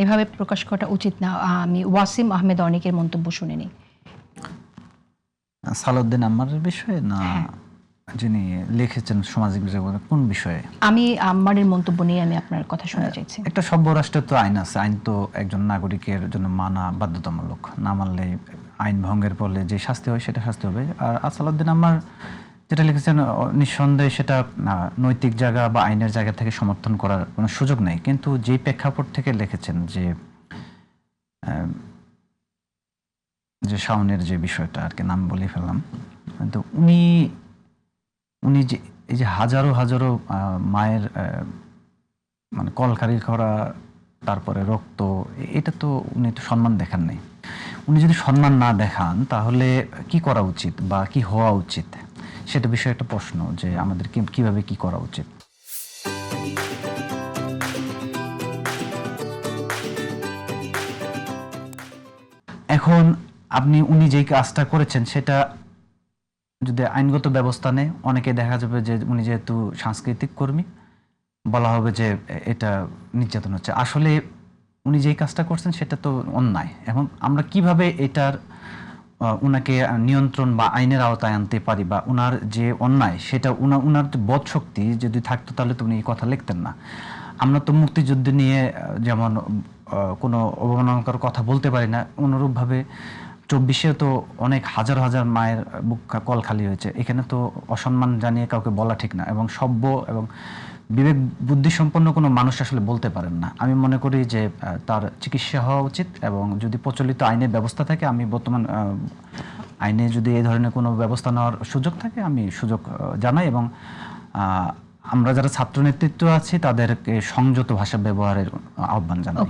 এভাবে প্রকাশ করা উচিত না। আমি ওয়াসিম আহমেদ অনেকের মন্তব্য শুনে নিই। সালাউদ্দিন আম্মারের বিষয়ে না হ্যাঁ। যিনি লিখেছেন সামাজিক যোগাযোগ কোন বিষয়ে? আমি আম্মারের মন্তব্য নিয়ে আমি আপনার কথা শুনতে চাইছি। একটা সভ্য রাষ্ট্রের তো আইন আছে, আইন তো একজন নাগরিকের জন্য মানা বাধ্যতামূলক, না মানলে আইন ভঙ্গের ফলে যে শাস্তি হয় সেটা শাস্তি হবে। আর সালাউদ্দিন আম্মার যেটা লিখেছেন নিঃসন্দেহে সেটা নৈতিক জায়গা বা আইনের জায়গা থেকে সমর্থন করার কোনো সুযোগ নেই, কিন্তু যেই প্রেক্ষাপট থেকে লিখেছেন যে শাওনের যে বিষয়টা আর কি, নাম বলে ফেললাম, কিন্তু উনি যে এই যে হাজারো হাজারো মায়ের মানে কলকারি করা, তারপরে রক্ত, এটা তো উনি তো সম্মান দেখান নাই। উনি যদি সম্মান না দেখান তাহলে কি করা উচিত বা কি হওয়া উচিত, সেটা বিষয়ে একটা প্রশ্ন যে আমাদের কিভাবে কি করা উচিত। এখন উনি যেই কাজটা করেছেন সেটা যদি আইনগত ব্যবস্থা নেয়, অনেকে দেখা যাবে যে উনি যেহেতু সাংস্কৃতিক কর্মী, বলা হবে যে এটা নির্যাতন হচ্ছে। আসলে উনি যেই কাজটা করছেন সেটা তো অন্যায়। এবং আমরা কিভাবে এটার উনাকে নিয়ন্ত্রণ বা আইনের আওতায় আনতে পারি, বা উনার যে অন্যায় সেটা উনার বোধ শক্তি যদি থাকতো তাহলে তো উনি এই কথা লিখতেন না। আমরা তো মুক্তিযুদ্ধ নিয়ে যেমন কোনো অবমাননাকর কথা বলতে পারি না, অনুরূপভাবে 24-এ তো অনেক হাজার হাজার মায়ের বুক কল খালি হয়েছে। এখানে তো অসম্মান জানিয়ে কাউকে বলা ঠিক না, এবং সভ্য এবং বিবেক বুদ্ধি সম্পন্ন কোনো মানুষ আসলে বলতে পারেন না। আমি মনে করি যে তার চিকিৎসা হওয়া উচিত, এবং যদি প্রচলিত আইনের ব্যবস্থা থাকে, আমি বর্তমান আইনে যদি এই ধরনের কোনো ব্যবস্থা নেওয়ার সুযোগ থাকে আমি সুযোগ জানাই, এবং আমরা যারা ছাত্র নেতৃত্ব আছি তাদেরকে সংযত ভাষা ব্যবহারের আহ্বান জানাই।